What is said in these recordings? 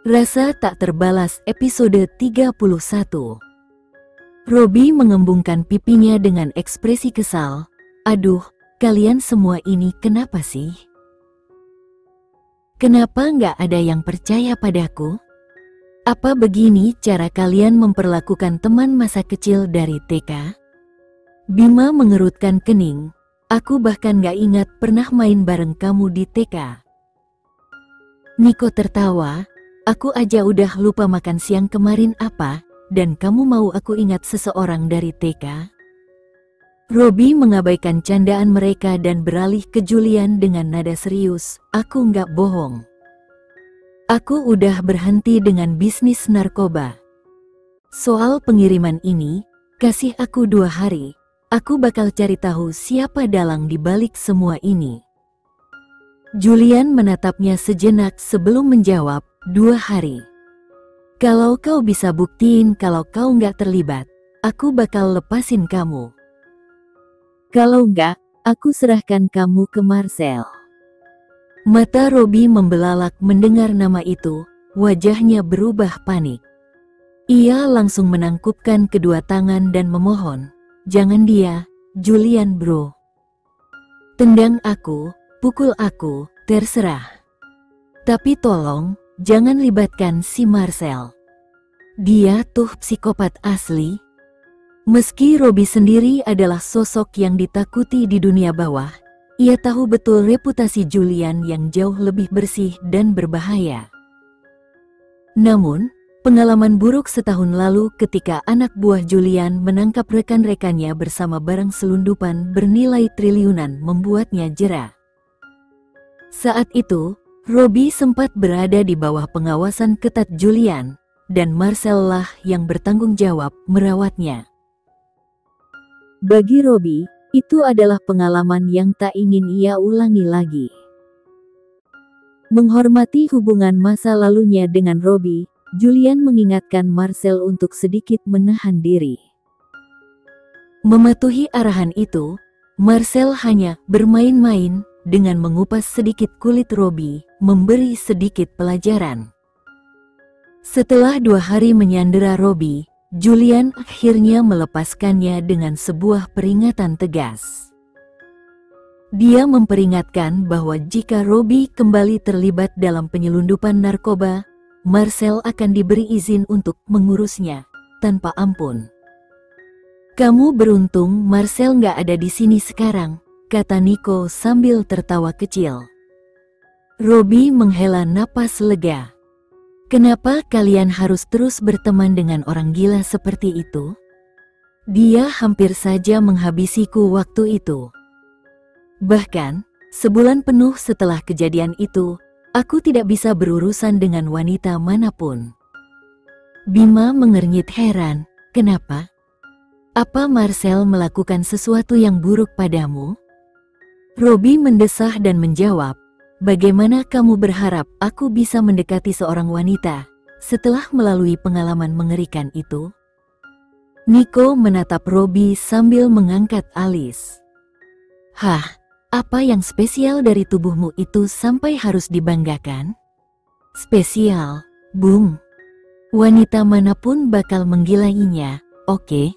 Rasa tak terbalas episode 31. Robby mengembungkan pipinya dengan ekspresi kesal. Aduh, kalian semua ini kenapa sih? Kenapa nggak ada yang percaya padaku? Apa begini cara kalian memperlakukan teman masa kecil dari TK? Bima mengerutkan kening. Aku bahkan nggak ingat pernah main bareng kamu di TK. Niko tertawa. Aku aja udah lupa makan siang kemarin apa, dan kamu mau aku ingat seseorang dari TK? Robby mengabaikan candaan mereka dan beralih ke Julian dengan nada serius. Aku nggak bohong. Aku udah berhenti dengan bisnis narkoba. Soal pengiriman ini, kasih aku 2 hari. Aku bakal cari tahu siapa dalang di balik semua ini. Julian menatapnya sejenak sebelum menjawab. 2 hari. Kalau kau bisa buktiin kalau kau nggak terlibat, aku bakal lepasin kamu. Kalau nggak, aku serahkan kamu ke Marcel. Mata Robby membelalak mendengar nama itu, wajahnya berubah panik. Ia langsung menangkupkan kedua tangan dan memohon, jangan dia, Julian bro. Tendang aku, pukul aku, terserah. Tapi tolong, jangan libatkan si Marcel. Dia tuh psikopat asli. Meski Robby sendiri adalah sosok yang ditakuti di dunia bawah, ia tahu betul reputasi Julian yang jauh lebih bersih dan berbahaya. Namun, pengalaman buruk setahun lalu ketika anak buah Julian menangkap rekan-rekannya bersama barang selundupan bernilai triliunan membuatnya jera. Saat itu, Robby sempat berada di bawah pengawasan ketat Julian, dan Marcel lah yang bertanggung jawab merawatnya. Bagi Robby, itu adalah pengalaman yang tak ingin ia ulangi lagi. Menghormati hubungan masa lalunya dengan Robby, Julian mengingatkan Marcel untuk sedikit menahan diri. Mematuhi arahan itu, Marcel hanya bermain-main dengan mengupas sedikit kulit Robby, memberi sedikit pelajaran. Setelah 2 hari menyandera Robby, Julian akhirnya melepaskannya dengan sebuah peringatan tegas. Dia memperingatkan bahwa jika Robby kembali terlibat dalam penyelundupan narkoba, Marcel akan diberi izin untuk mengurusnya tanpa ampun. Kamu beruntung Marcel nggak ada di sini sekarang, kata Niko sambil tertawa kecil. Robby menghela napas lega. Kenapa kalian harus terus berteman dengan orang gila seperti itu? Dia hampir saja menghabisiku waktu itu. Bahkan, sebulan penuh setelah kejadian itu, aku tidak bisa berurusan dengan wanita manapun. Bima mengernyit heran, kenapa? Apa Marcel melakukan sesuatu yang buruk padamu? Robby mendesah dan menjawab, bagaimana kamu berharap aku bisa mendekati seorang wanita setelah melalui pengalaman mengerikan itu? Niko menatap Robby sambil mengangkat alis. Hah, apa yang spesial dari tubuhmu itu sampai harus dibanggakan? Spesial, Bung. Wanita manapun bakal menggilainya, oke?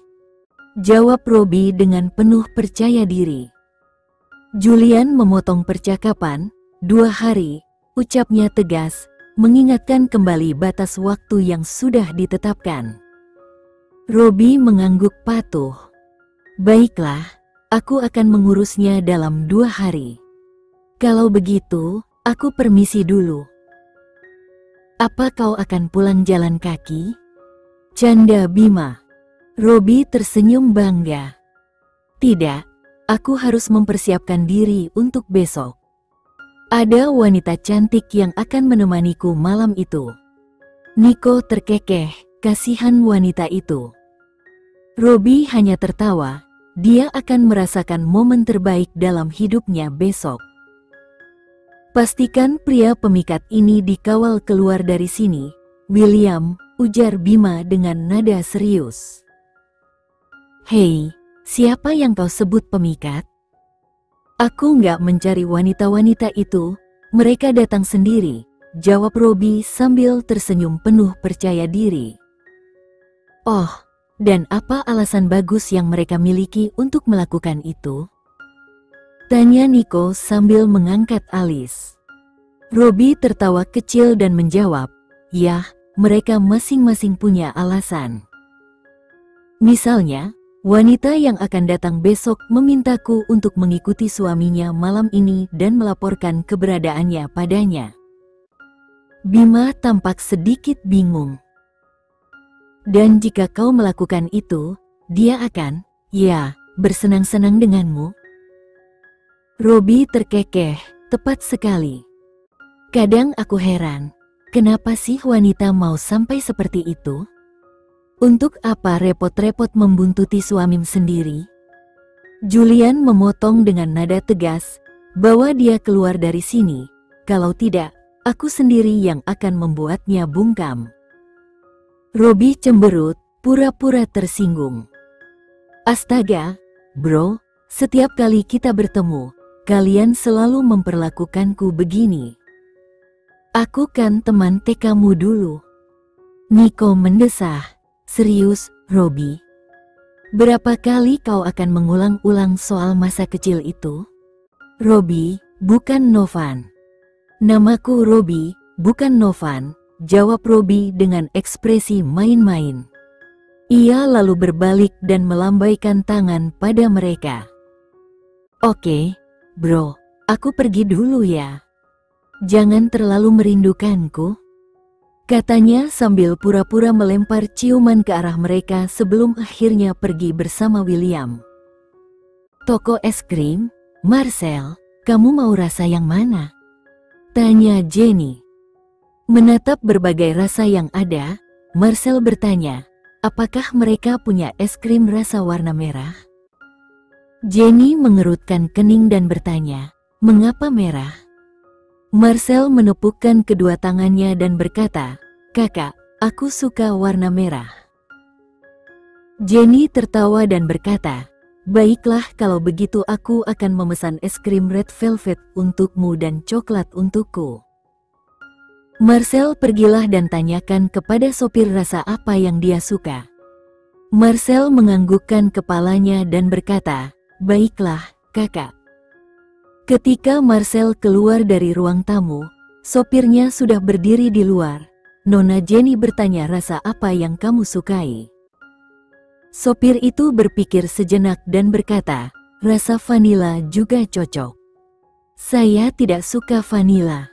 Jawab Robby dengan penuh percaya diri. Julian memotong percakapan. 2 hari, ucapnya tegas, mengingatkan kembali batas waktu yang sudah ditetapkan. Robby mengangguk patuh. Baiklah, aku akan mengurusnya dalam 2 hari. Kalau begitu, aku permisi dulu. Apa kau akan pulang jalan kaki? Canda Bima. Robby tersenyum bangga. Tidak, aku harus mempersiapkan diri untuk besok. Ada wanita cantik yang akan menemaniku malam itu. Niko terkekeh, kasihan wanita itu. Robby hanya tertawa, dia akan merasakan momen terbaik dalam hidupnya besok. Pastikan pria pemikat ini dikawal keluar dari sini, William, ujar Bima dengan nada serius. Hei, siapa yang kau sebut pemikat? Aku nggak mencari wanita-wanita itu, mereka datang sendiri, jawab Robi sambil tersenyum penuh percaya diri. Oh, dan apa alasan bagus yang mereka miliki untuk melakukan itu? Tanya Nico sambil mengangkat alis. Robi tertawa kecil dan menjawab, "Yah, mereka masing-masing punya alasan. Misalnya, wanita yang akan datang besok memintaku untuk mengikuti suaminya malam ini dan melaporkan keberadaannya padanya." Bima tampak sedikit bingung. "Dan jika kau melakukan itu, dia akan, ya, bersenang-senang denganmu?" Robi terkekeh, tepat sekali. Kadang aku heran, kenapa sih wanita mau sampai seperti itu? Untuk apa repot-repot membuntuti suami sendiri? Julian memotong dengan nada tegas, "Bawa dia keluar dari sini, kalau tidak, aku sendiri yang akan membuatnya bungkam." Robi cemberut, pura-pura tersinggung. "Astaga, bro, setiap kali kita bertemu, kalian selalu memperlakukanku begini. Aku kan teman TK-mu dulu." Nico mendesah. "Serius, Robi? Berapa kali kau akan mengulang-ulang soal masa kecil itu?" "Robi, bukan Novan." "Namaku Robi, bukan Novan," jawab Robi dengan ekspresi main-main. Ia lalu berbalik dan melambaikan tangan pada mereka. "Oke, bro, aku pergi dulu ya. Jangan terlalu merindukanku," katanya sambil pura-pura melempar ciuman ke arah mereka sebelum akhirnya pergi bersama William. "Toko es krim, Marcel, kamu mau rasa yang mana?" tanya Jenny. Menatap berbagai rasa yang ada, Marcel bertanya, "Apakah mereka punya es krim rasa warna merah?" Jenny mengerutkan kening dan bertanya, "Mengapa merah?" Marcel menepukkan kedua tangannya dan berkata, "Kakak, aku suka warna merah." Jenny tertawa dan berkata, "Baiklah, kalau begitu aku akan memesan es krim red velvet untukmu dan coklat untukku." Marcel pergilah dan tanyakan kepada sopir rasa apa yang dia suka. Marcel menganggukkan kepalanya dan berkata, "Baiklah, kakak." Ketika Marcel keluar dari ruang tamu, sopirnya sudah berdiri di luar. Nona Jenny bertanya, "Rasa apa yang kamu sukai?" Sopir itu berpikir sejenak dan berkata, "Rasa vanila juga cocok." "Saya tidak suka vanila."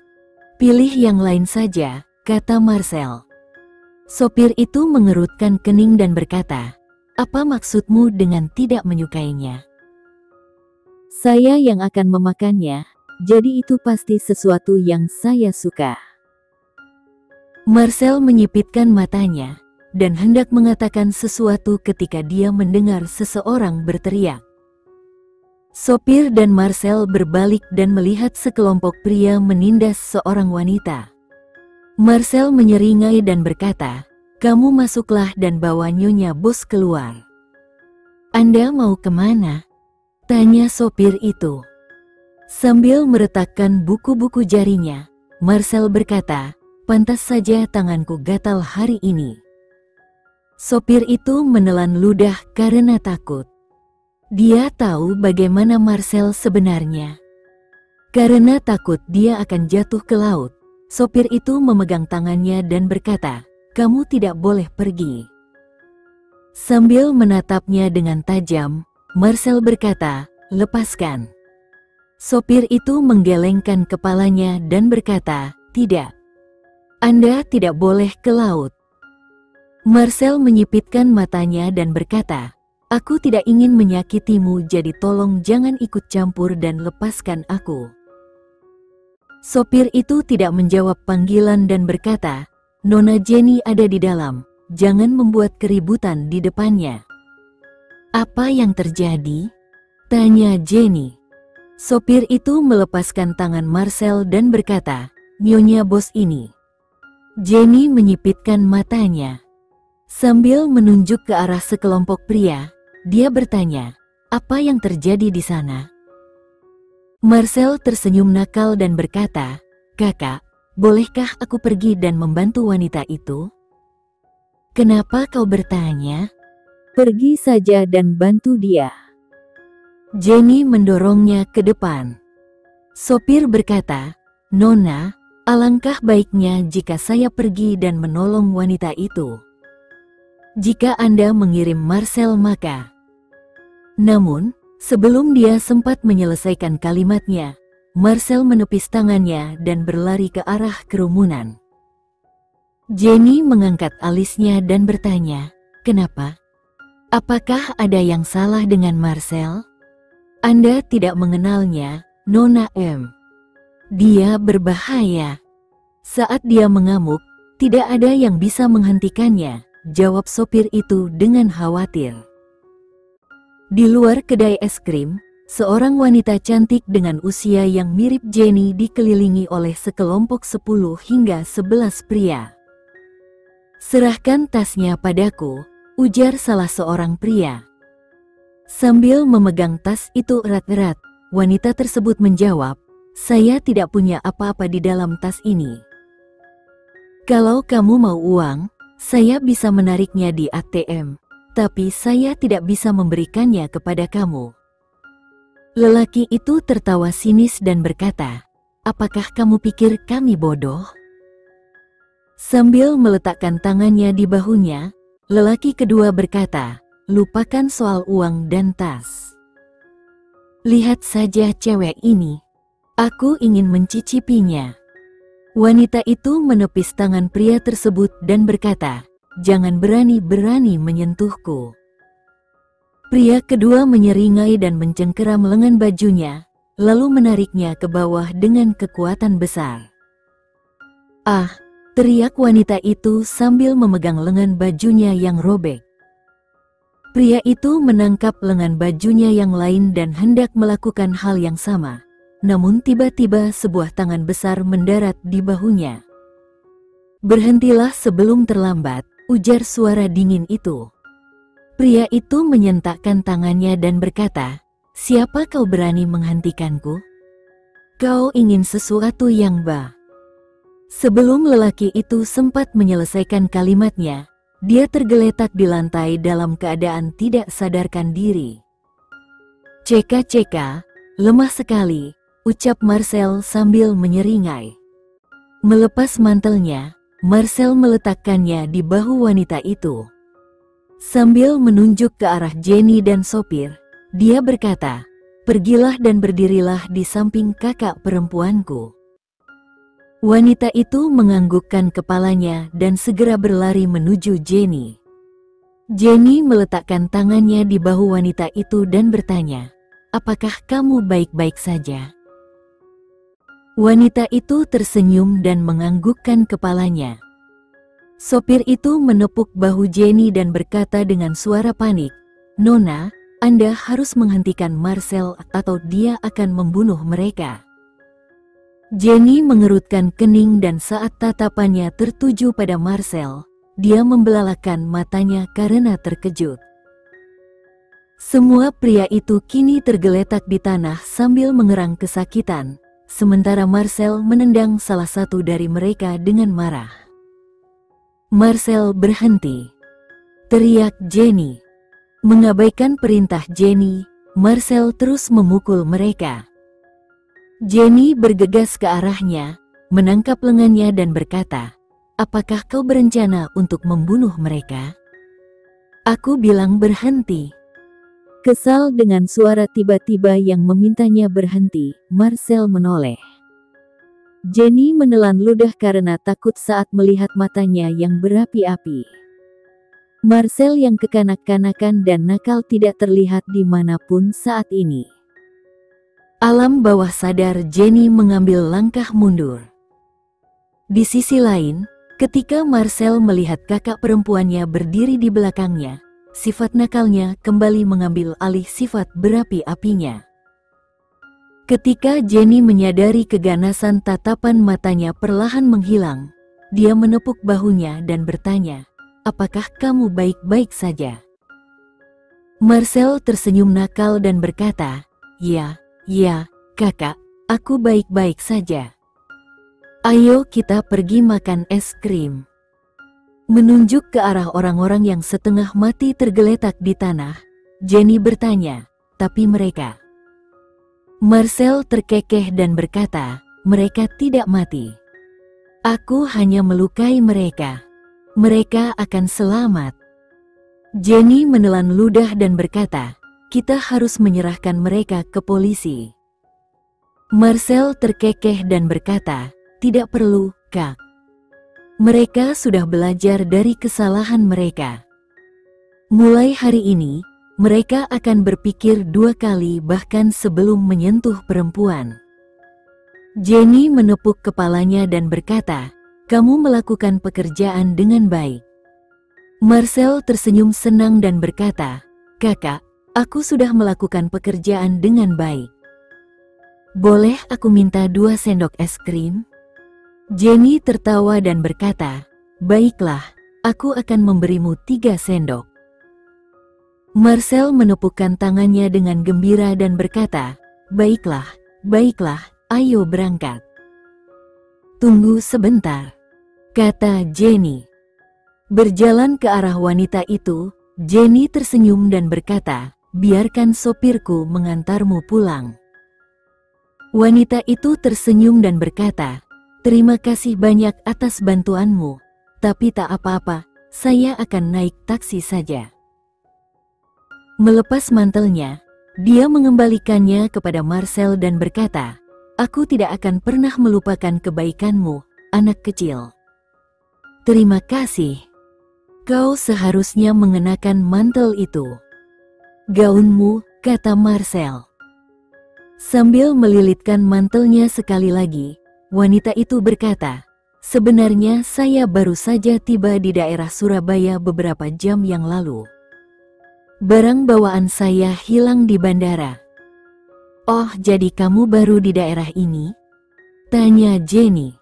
"Pilih yang lain saja," kata Marcel. Sopir itu mengerutkan kening dan berkata, "Apa maksudmu dengan tidak menyukainya?" "Saya yang akan memakannya, jadi itu pasti sesuatu yang saya suka." Marcel menyipitkan matanya, dan hendak mengatakan sesuatu ketika dia mendengar seseorang berteriak. Sopir dan Marcel berbalik dan melihat sekelompok pria menindas seorang wanita. Marcel menyeringai dan berkata, "Kamu masuklah dan bawa Nyonya Bos keluar." "Anda mau kemana?" tanya sopir itu. Sambil meretakkan buku-buku jarinya, Marcel berkata, "Pantas saja tanganku gatal hari ini." Sopir itu menelan ludah karena takut. Dia tahu bagaimana Marcel sebenarnya. Karena takut dia akan jatuh ke laut, sopir itu memegang tangannya dan berkata, "Kamu tidak boleh pergi." Sambil menatapnya dengan tajam, Marcel berkata, "Lepaskan." Sopir itu menggelengkan kepalanya dan berkata, "Tidak. Anda tidak boleh ke laut." Marcel menyipitkan matanya dan berkata, "Aku tidak ingin menyakitimu, jadi tolong jangan ikut campur dan lepaskan aku." Sopir itu tidak menjawab panggilan dan berkata, "Nona Jenny ada di dalam, jangan membuat keributan di depannya." "Apa yang terjadi?" tanya Jenny. Sopir itu melepaskan tangan Marcel dan berkata, "Nyonya Bos ini." Jenny menyipitkan matanya. Sambil menunjuk ke arah sekelompok pria, dia bertanya, "Apa yang terjadi di sana?" Marcel tersenyum nakal dan berkata, "Kakak, bolehkah aku pergi dan membantu wanita itu? Kenapa kau bertanya? Pergi saja dan bantu dia. Jenny mendorongnya ke depan. Sopir berkata, Nona, alangkah baiknya jika saya pergi dan menolong wanita itu. Jika Anda mengirim Marcel maka. Namun, sebelum dia sempat menyelesaikan kalimatnya, Marcel menepis tangannya dan berlari ke arah kerumunan. Jenny mengangkat alisnya dan bertanya, kenapa? Apakah ada yang salah dengan Marcel? Anda tidak mengenalnya, Nona M. Dia berbahaya. Saat dia mengamuk, tidak ada yang bisa menghentikannya, jawab sopir itu dengan khawatir. Di luar kedai es krim, seorang wanita cantik dengan usia yang mirip Jenny dikelilingi oleh sekelompok 10 hingga 11 pria. Serahkan tasnya padaku, ujar salah seorang pria. Sambil memegang tas itu erat-erat, wanita tersebut menjawab, saya tidak punya apa-apa di dalam tas ini. Kalau kamu mau uang, saya bisa menariknya di ATM, tapi saya tidak bisa memberikannya kepada kamu. Lelaki itu tertawa sinis dan berkata, apakah kamu pikir kami bodoh? Sambil meletakkan tangannya di bahunya, lelaki kedua berkata, lupakan soal uang dan tas. Lihat saja cewek ini. Aku ingin mencicipinya. Wanita itu menepis tangan pria tersebut dan berkata, jangan berani-berani menyentuhku. Pria kedua menyeringai dan mencengkeram lengan bajunya, lalu menariknya ke bawah dengan kekuatan besar. Ah, teriak wanita itu sambil memegang lengan bajunya yang robek. Pria itu menangkap lengan bajunya yang lain dan hendak melakukan hal yang sama. Namun tiba-tiba sebuah tangan besar mendarat di bahunya. Berhentilah sebelum terlambat, ujar suara dingin itu. Pria itu menyentakkan tangannya dan berkata, siapa kau berani menghentikanku? Kau ingin sesuatu yang Sebelum lelaki itu sempat menyelesaikan kalimatnya, dia tergeletak di lantai dalam keadaan tidak sadarkan diri. Ceka, lemah sekali, ucap Marcel sambil menyeringai. Melepas mantelnya, Marcel meletakkannya di bahu wanita itu. Sambil menunjuk ke arah Jenny dan sopir, dia berkata, pergilah dan berdirilah di samping kakak perempuanku. Wanita itu menganggukkan kepalanya dan segera berlari menuju Jenny. Jenny meletakkan tangannya di bahu wanita itu dan bertanya, apakah kamu baik-baik saja? Wanita itu tersenyum dan menganggukkan kepalanya. Sopir itu menepuk bahu Jenny dan berkata dengan suara panik, Nona, Anda harus menghentikan Marcel atau dia akan membunuh mereka. Jenny mengerutkan kening dan saat tatapannya tertuju pada Marcel, dia membelalakan matanya karena terkejut. Semua pria itu kini tergeletak di tanah sambil mengerang kesakitan, sementara Marcel menendang salah satu dari mereka dengan marah. Marcel berhenti, teriak Jenny. Mengabaikan perintah Jenny, Marcel terus memukul mereka. Jenny bergegas ke arahnya, menangkap lengannya dan berkata, apakah kau berencana untuk membunuh mereka? Aku bilang berhenti. Kesal dengan suara tiba-tiba yang memintanya berhenti, Marcel menoleh. Jenny menelan ludah karena takut saat melihat matanya yang berapi-api. Marcel yang kekanak-kanakan dan nakal tidak terlihat dimanapun saat ini. Alam bawah sadar Jenny mengambil langkah mundur. Di sisi lain, ketika Marcel melihat kakak perempuannya berdiri di belakangnya, sifat nakalnya kembali mengambil alih sifat berapi-apinya. Ketika Jenny menyadari keganasan tatapan matanya perlahan menghilang, dia menepuk bahunya dan bertanya, apakah kamu baik-baik saja? Marcel tersenyum nakal dan berkata, ya, kakak, aku baik-baik saja. Ayo kita pergi makan es krim. Menunjuk ke arah orang-orang yang setengah mati tergeletak di tanah, Jenny bertanya, tapi mereka? Marcel terkekeh dan berkata, mereka tidak mati. Aku hanya melukai mereka. Mereka akan selamat. Jenny menelan ludah dan berkata, kita harus menyerahkan mereka ke polisi. Marcel terkekeh dan berkata, tidak perlu, Kak. Mereka sudah belajar dari kesalahan mereka. Mulai hari ini, mereka akan berpikir 2 kali bahkan sebelum menyentuh perempuan. Jenny menepuk kepalanya dan berkata, kamu melakukan pekerjaan dengan baik. Marcel tersenyum senang dan berkata, kakak, aku sudah melakukan pekerjaan dengan baik. Boleh aku minta 2 sendok es krim? Jenny tertawa dan berkata, baiklah, aku akan memberimu 3 sendok. Marcel menepukkan tangannya dengan gembira dan berkata, baiklah, baiklah, ayo berangkat. Tunggu sebentar, kata Jenny. Berjalan ke arah wanita itu, Jenny tersenyum dan berkata, biarkan sopirku mengantarmu pulang. Wanita itu tersenyum dan berkata, terima kasih banyak atas bantuanmu, tapi tak apa-apa, saya akan naik taksi saja. Melepas mantelnya, dia mengembalikannya kepada Marcel dan berkata, aku tidak akan pernah melupakan kebaikanmu, anak kecil. Terima kasih. Kau seharusnya mengenakan mantel itu. Gaunmu, kata Marcel. Sambil melilitkan mantelnya sekali lagi, wanita itu berkata, sebenarnya saya baru saja tiba di daerah Surabaya beberapa jam yang lalu. Barang bawaan saya hilang di bandara. Oh, jadi kamu baru di daerah ini? Tanya Jenny.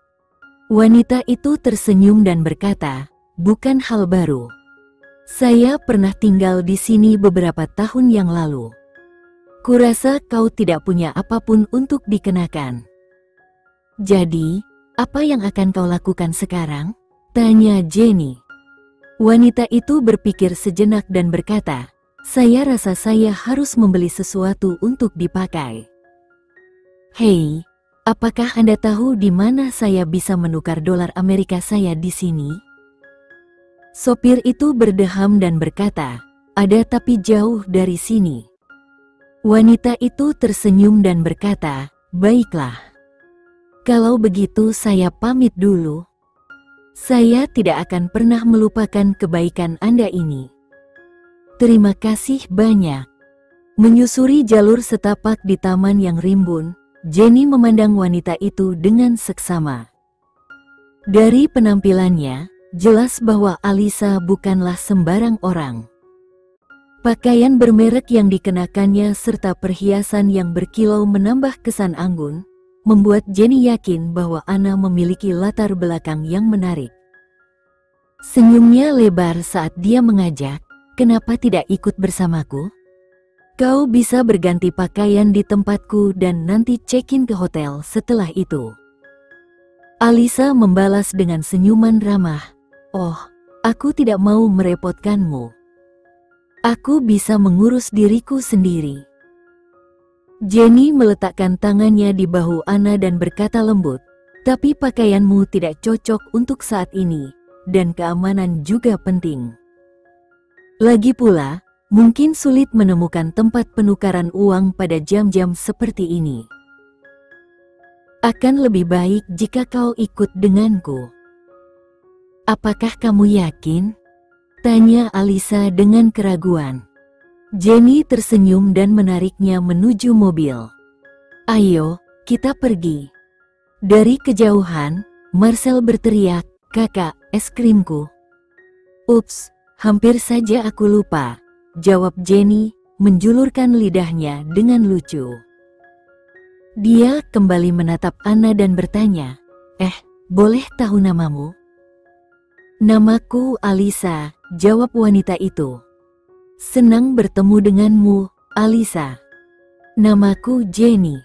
Wanita itu tersenyum dan berkata, bukan hal baru. Saya pernah tinggal di sini beberapa tahun yang lalu. Kurasa kau tidak punya apapun untuk dikenakan. Jadi, apa yang akan kau lakukan sekarang? Tanya Jenny. Wanita itu berpikir sejenak dan berkata, saya rasa saya harus membeli sesuatu untuk dipakai. Hei, apakah Anda tahu di mana saya bisa menukar dolar Amerika saya di sini? Sopir itu berdeham dan berkata, ada tapi jauh dari sini. Wanita itu tersenyum dan berkata, baiklah. Kalau begitu saya pamit dulu. Saya tidak akan pernah melupakan kebaikan Anda ini. Terima kasih banyak. Menyusuri jalur setapak di taman yang rimbun, Jenny memandang wanita itu dengan seksama. Dari penampilannya, jelas bahwa Alisa bukanlah sembarang orang. Pakaian bermerek yang dikenakannya serta perhiasan yang berkilau menambah kesan anggun, membuat Jenny yakin bahwa Anna memiliki latar belakang yang menarik. Senyumnya lebar saat dia mengajak, kenapa tidak ikut bersamaku? Kau bisa berganti pakaian di tempatku dan nanti check-in ke hotel setelah itu. Alisa membalas dengan senyuman ramah, oh, aku tidak mau merepotkanmu. Aku bisa mengurus diriku sendiri. Jenny meletakkan tangannya di bahu Anna dan berkata lembut, tapi pakaianmu tidak cocok untuk saat ini, dan keamanan juga penting. Lagi pula, mungkin sulit menemukan tempat penukaran uang pada jam-jam seperti ini. Akan lebih baik jika kau ikut denganku. Apakah kamu yakin? Tanya Alisa dengan keraguan. Jenny tersenyum dan menariknya menuju mobil. Ayo, kita pergi. Dari kejauhan, Marcel berteriak, kakak, es krimku. Ups, hampir saja aku lupa, jawab Jenny, menjulurkan lidahnya dengan lucu. Dia kembali menatap Anna dan bertanya, boleh tahu namamu? Namaku Alisa, jawab wanita itu. Senang bertemu denganmu, Alisa. Namaku Jenny.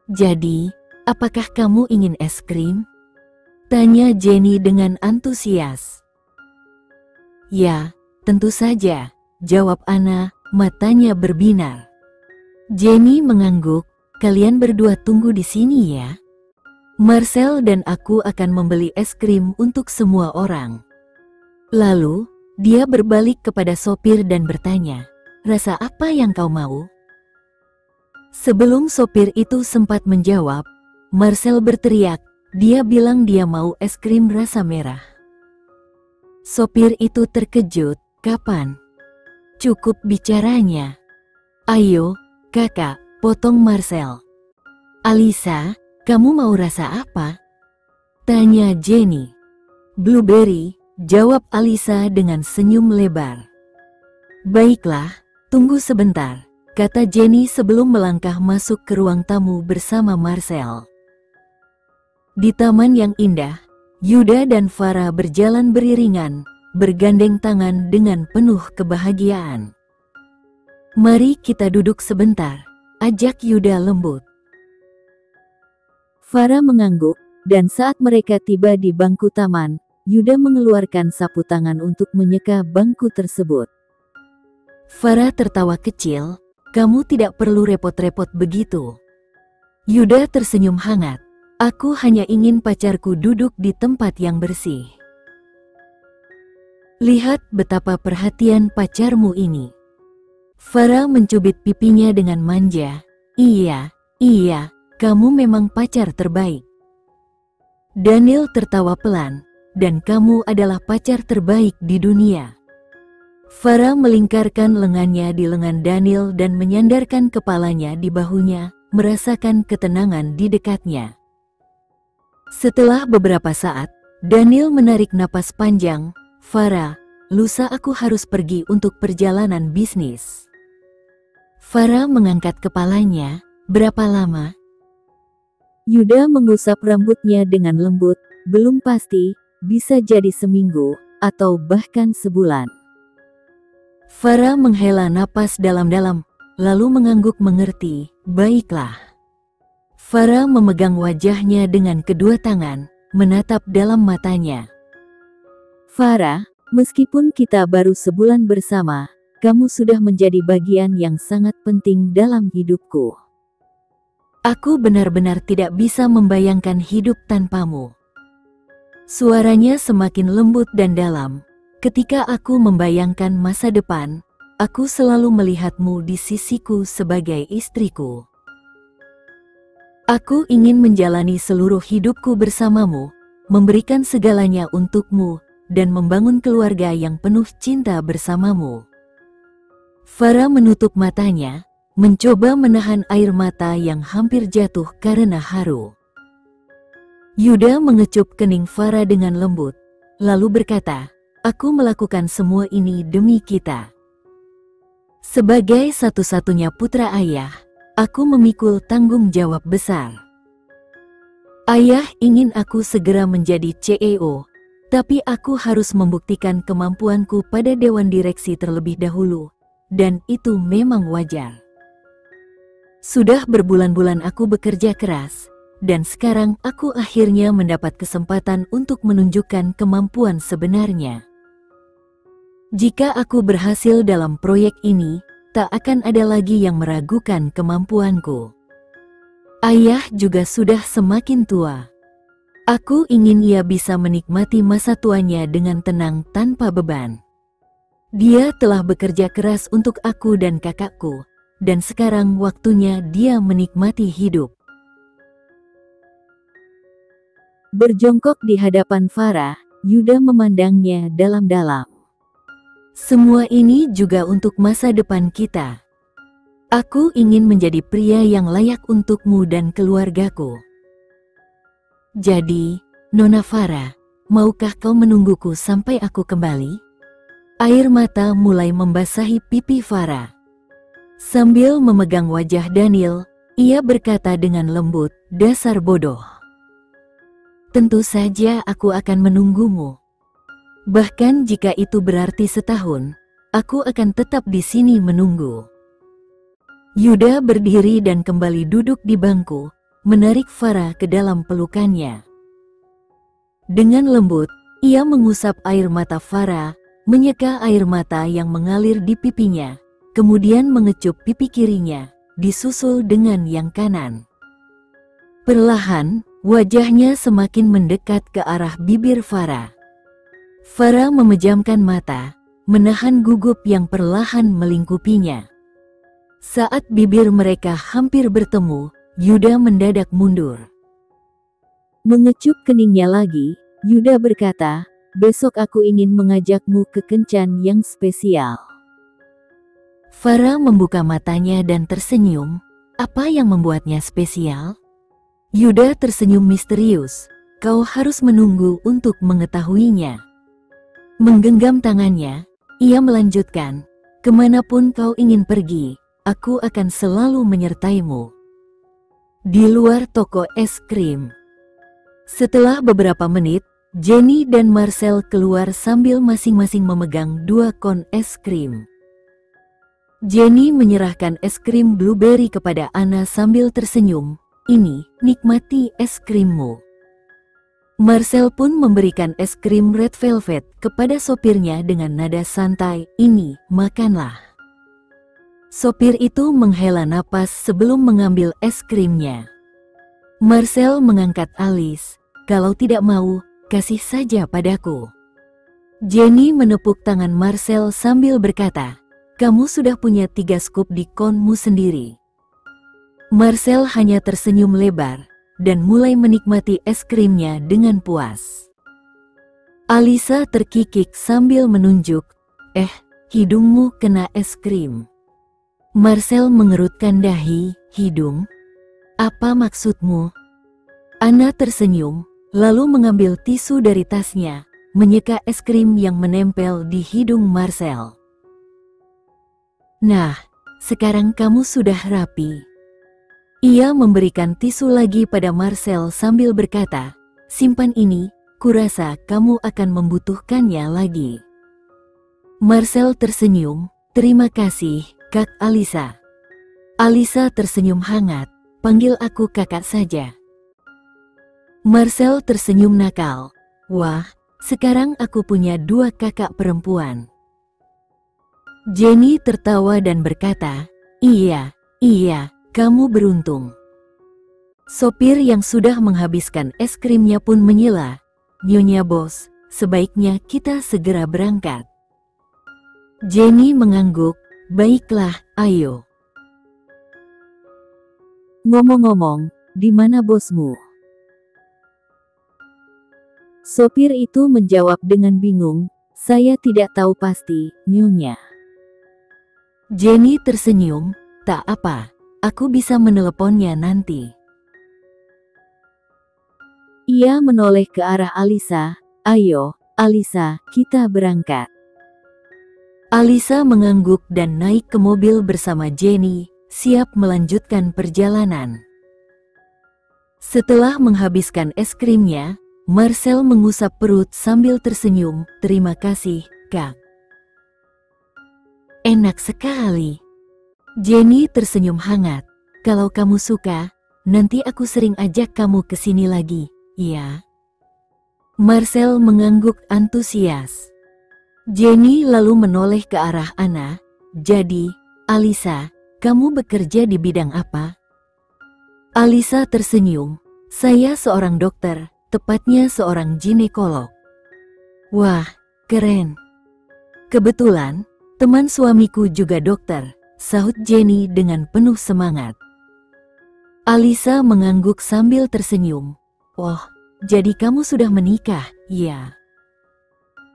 Jadi, apakah kamu ingin es krim? Tanya Jenny dengan antusias. Ya, tentu saja, jawab Anna, matanya berbinar. Jenny mengangguk, kalian berdua tunggu di sini ya. Marcel dan aku akan membeli es krim untuk semua orang. Lalu, dia berbalik kepada sopir dan bertanya, rasa apa yang kau mau? Sebelum sopir itu sempat menjawab, Marcel berteriak, dia bilang dia mau es krim rasa merah. Sopir itu terkejut, kapan? Cukup bicaranya. Ayo, kakak, potong Marcel. Alisa, kamu mau rasa apa? Tanya Jenny. Blueberry, jawab Alisa dengan senyum lebar. Baiklah, tunggu sebentar, kata Jenny sebelum melangkah masuk ke ruang tamu bersama Marcel. Di taman yang indah, Yuda dan Farah berjalan beriringan, bergandeng tangan dengan penuh kebahagiaan. Mari kita duduk sebentar, ajak Yuda lembut. Farah mengangguk, dan saat mereka tiba di bangku taman, Yuda mengeluarkan sapu tangan untuk menyeka bangku tersebut. Farah tertawa kecil, kamu tidak perlu repot-repot begitu. Yuda tersenyum hangat. Aku hanya ingin pacarku duduk di tempat yang bersih. Lihat betapa perhatian pacarmu ini. Farah mencubit pipinya dengan manja. Iya, kamu memang pacar terbaik. Daniel tertawa pelan, dan kamu adalah pacar terbaik di dunia. Farah melingkarkan lengannya di lengan Daniel dan menyandarkan kepalanya di bahunya, merasakan ketenangan di dekatnya. Setelah beberapa saat, Daniel menarik napas panjang. Farah, lusa aku harus pergi untuk perjalanan bisnis. Farah mengangkat kepalanya. Berapa lama? Yuda mengusap rambutnya dengan lembut. Belum pasti, bisa jadi seminggu, atau bahkan sebulan. Farah menghela napas dalam-dalam, lalu mengangguk mengerti. Baiklah. Farah memegang wajahnya dengan kedua tangan, menatap dalam matanya. Farah, meskipun kita baru sebulan bersama, kamu sudah menjadi bagian yang sangat penting dalam hidupku. Aku benar-benar tidak bisa membayangkan hidup tanpamu. Suaranya semakin lembut dan dalam. Ketika aku membayangkan masa depan, aku selalu melihatmu di sisiku sebagai istriku. Aku ingin menjalani seluruh hidupku bersamamu, memberikan segalanya untukmu, dan membangun keluarga yang penuh cinta bersamamu. Farah menutup matanya, mencoba menahan air mata yang hampir jatuh karena haru. Yuda mengecup kening Farah dengan lembut, lalu berkata, aku melakukan semua ini demi kita. Sebagai satu-satunya putra ayah, aku memikul tanggung jawab besar. Ayah ingin aku segera menjadi CEO, tapi aku harus membuktikan kemampuanku pada dewan direksi terlebih dahulu, dan itu memang wajar. Sudah berbulan-bulan aku bekerja keras, dan sekarang aku akhirnya mendapat kesempatan untuk menunjukkan kemampuan sebenarnya. Jika aku berhasil dalam proyek ini, tak akan ada lagi yang meragukan kemampuanku. Ayah juga sudah semakin tua. Aku ingin ia bisa menikmati masa tuanya dengan tenang tanpa beban. Dia telah bekerja keras untuk aku dan kakakku, dan sekarang waktunya dia menikmati hidup. Berjongkok di hadapan Farah, Yuda memandangnya dalam-dalam. Semua ini juga untuk masa depan kita. Aku ingin menjadi pria yang layak untukmu dan keluargaku. Jadi, Nona Farah, maukah kau menungguku sampai aku kembali? Air mata mulai membasahi pipi Farah. Sambil memegang wajah Daniel, ia berkata dengan lembut, dasar bodoh. Tentu saja aku akan menunggumu. Bahkan jika itu berarti setahun, aku akan tetap di sini menunggu. Yuda berdiri dan kembali duduk di bangku, menarik Farah ke dalam pelukannya. Dengan lembut, ia mengusap air mata Farah, menyeka air mata yang mengalir di pipinya, kemudian mengecup pipi kirinya, disusul dengan yang kanan. Perlahan, wajahnya semakin mendekat ke arah bibir Farah. Farah memejamkan mata, menahan gugup yang perlahan melingkupinya. Saat bibir mereka hampir bertemu, Yuda mendadak mundur. Mengecup keningnya lagi, Yuda berkata, "Besok aku ingin mengajakmu ke kencan yang spesial." Farah membuka matanya dan tersenyum. Apa yang membuatnya spesial? Yuda tersenyum misterius. Kau harus menunggu untuk mengetahuinya. Menggenggam tangannya, ia melanjutkan, kemanapun kau ingin pergi, aku akan selalu menyertaimu. Di luar toko es krim. Setelah beberapa menit, Jenny dan Marcel keluar sambil masing-masing memegang 2 kon es krim. Jenny menyerahkan es krim blueberry kepada Anna sambil tersenyum. "Ini, nikmati es krimmu." Marcel pun memberikan es krim red velvet kepada sopirnya dengan nada santai. "Ini, makanlah." Sopir itu menghela napas sebelum mengambil es krimnya. Marcel mengangkat alis. "Kalau tidak mau, kasih saja padaku." Jenny menepuk tangan Marcel sambil berkata, "Kamu sudah punya 3 skup di konmu sendiri." Marcel hanya tersenyum lebar, dan mulai menikmati es krimnya dengan puas. Alisa terkikik sambil menunjuk, hidungmu kena es krim." Marcel mengerutkan dahi, "Hidung? Apa maksudmu?" Anna tersenyum, lalu mengambil tisu dari tasnya, menyeka es krim yang menempel di hidung Marcel. "Nah, sekarang kamu sudah rapi." Ia memberikan tisu lagi pada Marcel sambil berkata, "Simpan ini, kurasa kamu akan membutuhkannya lagi." Marcel tersenyum, "Terima kasih, Kak Alisa." Alisa tersenyum hangat, "Panggil aku kakak saja." Marcel tersenyum nakal, "Wah, sekarang aku punya 2 kakak perempuan." Jenny tertawa dan berkata, Iya, kamu beruntung." Sopir yang sudah menghabiskan es krimnya pun menyela, "Nyonya Bos, sebaiknya kita segera berangkat." Jenny mengangguk, "Baiklah, ayo." "Ngomong-ngomong, di mana bosmu?" Sopir itu menjawab dengan bingung, "Saya tidak tahu pasti, Nyonya." Jenny tersenyum, "Tak apa, aku bisa meneleponnya nanti." Ia menoleh ke arah Alisa, "Ayo, Alisa, kita berangkat." Alisa mengangguk dan naik ke mobil bersama Jenny, siap melanjutkan perjalanan. Setelah menghabiskan es krimnya, Marcel mengusap perut sambil tersenyum, "Terima kasih, Kak." "Enak sekali." Jenny tersenyum hangat, "Kalau kamu suka, nanti aku sering ajak kamu ke sini lagi, ya?" Marcel mengangguk antusias. Jenny lalu menoleh ke arah Anna, "Jadi, Alisa, kamu bekerja di bidang apa?" Alisa tersenyum, "Saya seorang dokter, tepatnya seorang ginekolog." "Wah, keren." "Kebetulan, teman suamiku juga dokter," sahut Jenny dengan penuh semangat. Alisa mengangguk sambil tersenyum, "Oh, jadi kamu sudah menikah, ya?"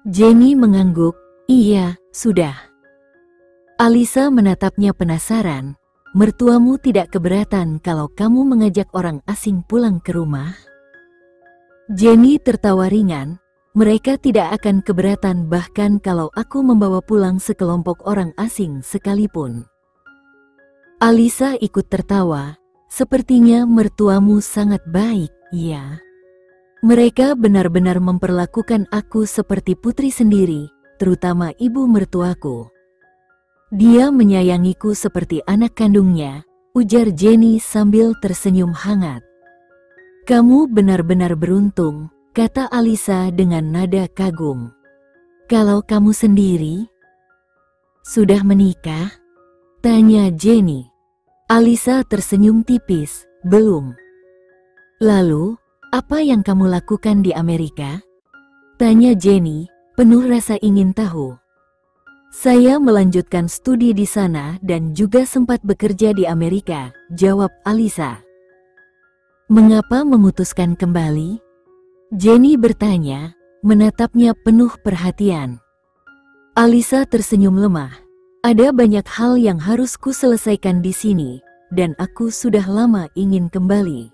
Jenny mengangguk, "Iya, sudah." Alisa menatapnya penasaran, "Mertuamu tidak keberatan kalau kamu mengajak orang asing pulang ke rumah?" Jenny tertawa ringan, "Mereka tidak akan keberatan bahkan kalau aku membawa pulang sekelompok orang asing sekalipun." Alisa ikut tertawa, "Sepertinya mertuamu sangat baik, ya. Mereka benar-benar memperlakukan aku seperti putri sendiri, terutama ibu mertuaku. Dia menyayangiku seperti anak kandungnya," ujar Jenny sambil tersenyum hangat. "Kamu benar-benar beruntung, kata Alisa dengan nada kagum. Kalau kamu sendiri? Sudah menikah? Tanya Jenny. Alisa tersenyum tipis, belum. Lalu, apa yang kamu lakukan di Amerika? Tanya Jenny, penuh rasa ingin tahu. Saya melanjutkan studi di sana dan juga sempat bekerja di Amerika, jawab Alisa. Mengapa memutuskan kembali? Jenny bertanya, menatapnya penuh perhatian. Alisa tersenyum lemah. Ada banyak hal yang harus ku selesaikan di sini, dan aku sudah lama ingin kembali.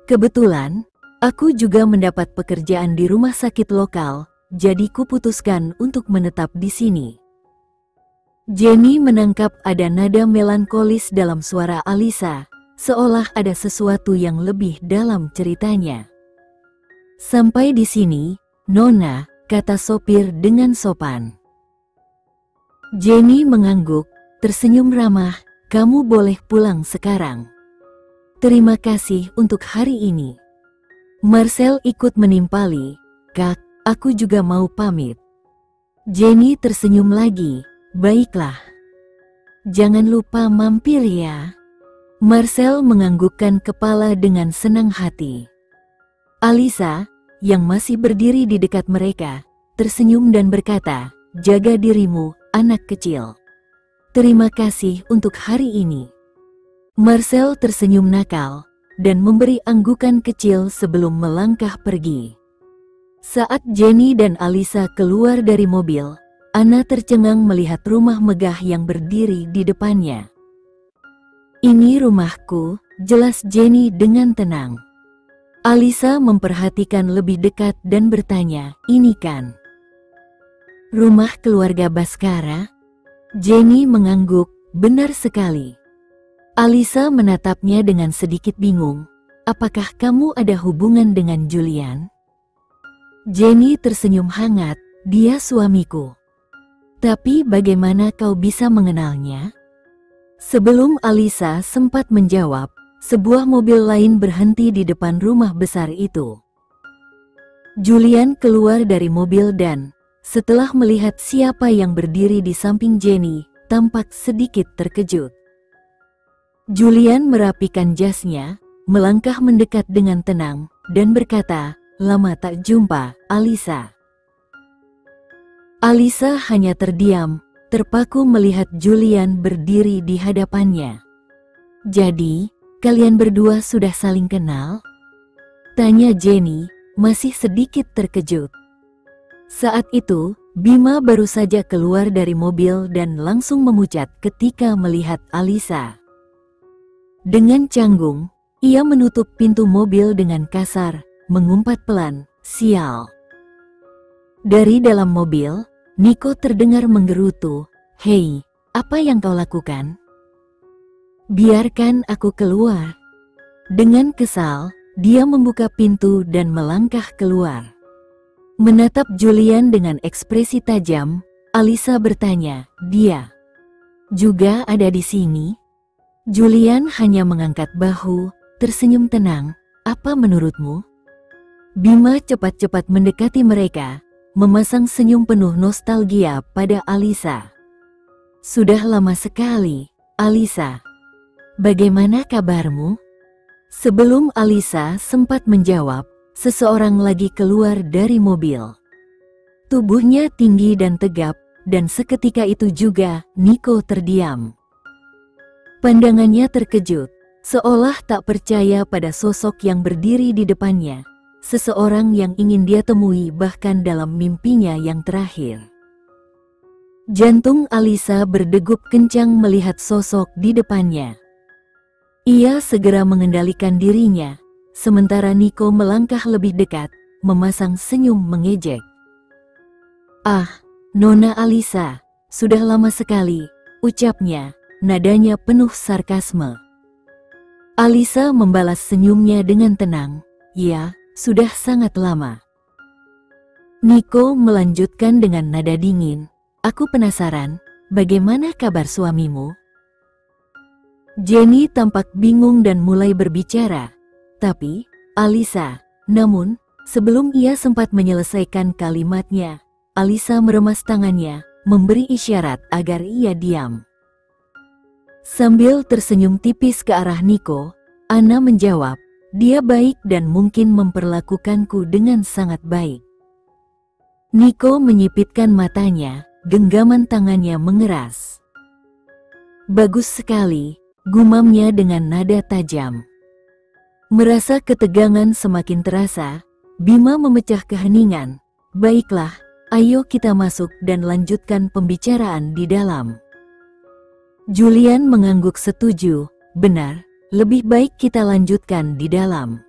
Kebetulan, aku juga mendapat pekerjaan di rumah sakit lokal, jadi kuputuskan untuk menetap di sini. Jenny menangkap ada nada melankolis dalam suara Alisa, seolah ada sesuatu yang lebih dalam ceritanya. Sampai di sini, Nona, kata sopir dengan sopan. Jenny mengangguk, tersenyum ramah, kamu boleh pulang sekarang. Terima kasih untuk hari ini. Marcel ikut menimpali, Kak, aku juga mau pamit. Jenny tersenyum lagi, baiklah. Jangan lupa mampir ya. Marcel menganggukkan kepala dengan senang hati. Alisa, yang masih berdiri di dekat mereka, tersenyum dan berkata, jaga dirimu, anak kecil. Terima kasih untuk hari ini. Marcel tersenyum nakal, dan memberi anggukan kecil sebelum melangkah pergi. Saat Jenny dan Alisa keluar dari mobil, Anna tercengang melihat rumah megah yang berdiri di depannya. Ini rumahku, jelas Jenny dengan tenang. Alisa memperhatikan lebih dekat dan bertanya, ini kan rumah keluarga Baskara? Jenny mengangguk, benar sekali. Alisa menatapnya dengan sedikit bingung, apakah kamu ada hubungan dengan Julian? Jenny tersenyum hangat, dia suamiku. Tapi bagaimana kau bisa mengenalnya? Sebelum Alisa sempat menjawab, sebuah mobil lain berhenti di depan rumah besar itu. Julian keluar dari mobil dan, setelah melihat siapa yang berdiri di samping Jenny, tampak sedikit terkejut. Julian merapikan jasnya, melangkah mendekat dengan tenang, dan berkata, lama tak jumpa, Alisa. Alisa hanya terdiam, terpaku melihat Julian berdiri di hadapannya. Jadi, kalian berdua sudah saling kenal? Tanya Jenny, masih sedikit terkejut. Saat itu, Bima baru saja keluar dari mobil dan langsung memucat ketika melihat Alisa. Dengan canggung, ia menutup pintu mobil dengan kasar, mengumpat pelan, sial. Dari dalam mobil, Nico terdengar menggerutu, hei, apa yang kau lakukan? Biarkan aku keluar. Dengan kesal, dia membuka pintu dan melangkah keluar. Menatap Julian dengan ekspresi tajam, Alisa bertanya, dia juga ada di sini? Julian hanya mengangkat bahu, tersenyum tenang, apa menurutmu? Bima cepat-cepat mendekati mereka, memasang senyum penuh nostalgia pada Alisa. Sudah lama sekali, Alisa. Bagaimana kabarmu? Sebelum Alisa sempat menjawab, seseorang lagi keluar dari mobil. Tubuhnya tinggi dan tegap, dan seketika itu juga Nico terdiam. Pandangannya terkejut, seolah tak percaya pada sosok yang berdiri di depannya, seseorang yang ingin dia temui bahkan dalam mimpinya yang terakhir. Jantung Alisa berdegup kencang melihat sosok di depannya. Ia segera mengendalikan dirinya, sementara Nico melangkah lebih dekat, memasang senyum mengejek. Ah, Nona Alisa, sudah lama sekali, ucapnya, nadanya penuh sarkasme. Alisa membalas senyumnya dengan tenang, ya, sudah sangat lama. Nico melanjutkan dengan nada dingin, aku penasaran, bagaimana kabar suamimu? Jenny tampak bingung dan mulai berbicara. Tapi, Alisa, namun, Sebelum ia sempat menyelesaikan kalimatnya, Alisa meremas tangannya, memberi isyarat agar ia diam. Sambil tersenyum tipis ke arah Niko, Anna menjawab, "Dia baik dan mungkin memperlakukanku dengan sangat baik." Niko menyipitkan matanya, genggaman tangannya mengeras. "Bagus sekali," gumamnya dengan nada tajam. Merasa ketegangan semakin terasa, Bima memecah keheningan. "Baiklah, ayo kita masuk dan lanjutkan pembicaraan di dalam." Julian mengangguk setuju. "Benar, lebih baik kita lanjutkan di dalam."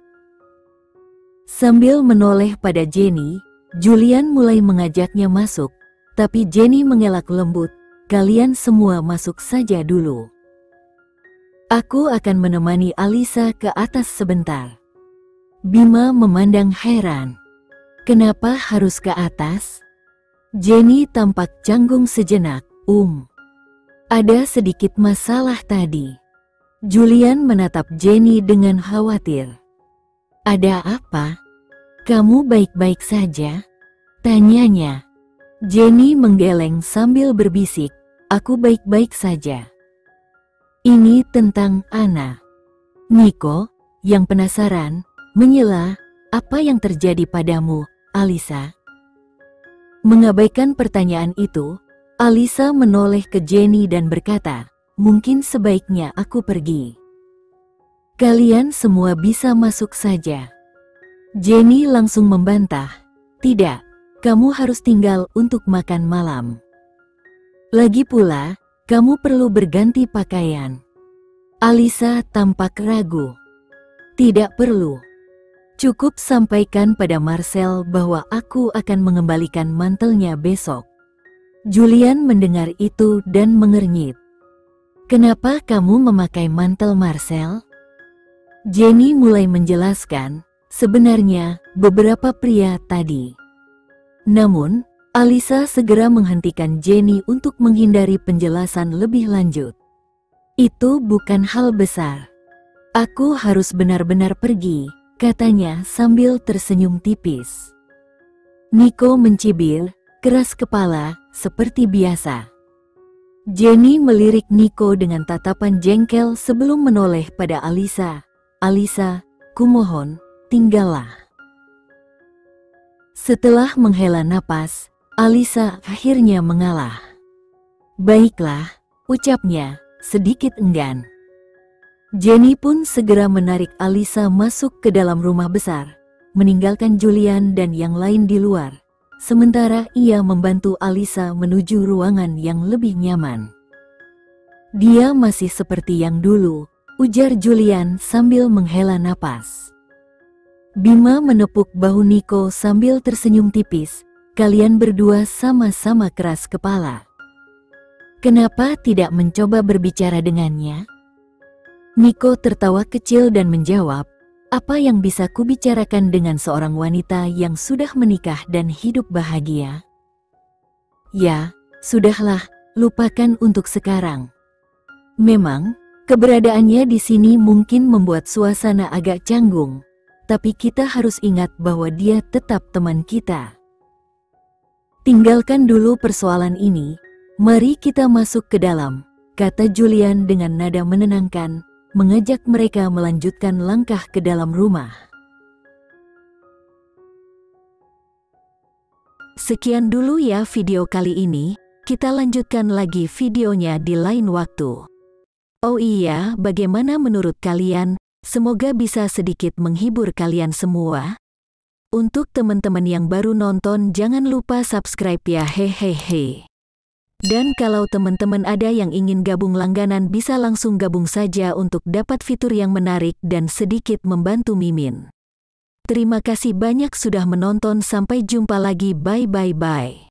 Sambil menoleh pada Jenny, Julian mulai mengajaknya masuk, tapi Jenny mengelak lembut, "Kalian semua masuk saja dulu. Aku akan menemani Alisa ke atas sebentar." Bima memandang heran. "Kenapa harus ke atas?" Jenny tampak canggung sejenak. Ada sedikit masalah tadi." Julian menatap Jenny dengan khawatir. "Ada apa? Kamu baik-baik saja?" tanyanya. Jenny menggeleng sambil berbisik, "Aku baik-baik saja." "Ini tentang Anna." Niko, yang penasaran, menyela, "Apa yang terjadi padamu, Alisa?" Mengabaikan pertanyaan itu, Alisa menoleh ke Jenny dan berkata, "Mungkin sebaiknya aku pergi. Kalian semua bisa masuk saja." Jenny langsung membantah, "Tidak, kamu harus tinggal untuk makan malam. Lagi pula, kamu perlu berganti pakaian." Alisa tampak ragu. "Tidak perlu. Cukup sampaikan pada Marcel bahwa aku akan mengembalikan mantelnya besok." Julian mendengar itu dan mengernyit. "Kenapa kamu memakai mantel Marcel?" Jenny mulai menjelaskan, "Sebenarnya, beberapa pria tadi." Namun, Alisa segera menghentikan Jenny untuk menghindari penjelasan lebih lanjut. "Itu bukan hal besar. Aku harus benar-benar pergi," katanya sambil tersenyum tipis. Niko mencibir, keras kepala, seperti biasa. Jenny melirik Niko dengan tatapan jengkel sebelum menoleh pada Alisa. "Alisa, kumohon, tinggallah." Setelah menghela napas, Alisa akhirnya mengalah. "Baiklah," ucapnya, sedikit enggan. Jenny pun segera menarik Alisa masuk ke dalam rumah besar, meninggalkan Julian dan yang lain di luar. Sementara ia membantu Alisa menuju ruangan yang lebih nyaman. "Dia masih seperti yang dulu," ujar Julian sambil menghela napas. Bima menepuk bahu Niko sambil tersenyum tipis. "Kalian berdua sama-sama keras kepala. Kenapa tidak mencoba berbicara dengannya?" Niko tertawa kecil dan menjawab, "Apa yang bisa kubicarakan dengan seorang wanita yang sudah menikah dan hidup bahagia? Ya, sudahlah, lupakan untuk sekarang." Memang, keberadaannya di sini mungkin membuat suasana agak canggung, tapi kita harus ingat bahwa dia tetap teman kita. "Tinggalkan dulu persoalan ini, mari kita masuk ke dalam," kata Julian dengan nada menenangkan, mengajak mereka melanjutkan langkah ke dalam rumah. Sekian dulu ya video kali ini, kita lanjutkan lagi videonya di lain waktu. Oh iya, bagaimana menurut kalian? Semoga bisa sedikit menghibur kalian semua. Untuk teman-teman yang baru nonton, jangan lupa subscribe ya, hehehe. Dan kalau teman-teman ada yang ingin gabung langganan, bisa langsung gabung saja untuk dapat fitur yang menarik dan sedikit membantu Mimin. Terima kasih banyak sudah menonton, sampai jumpa lagi, bye.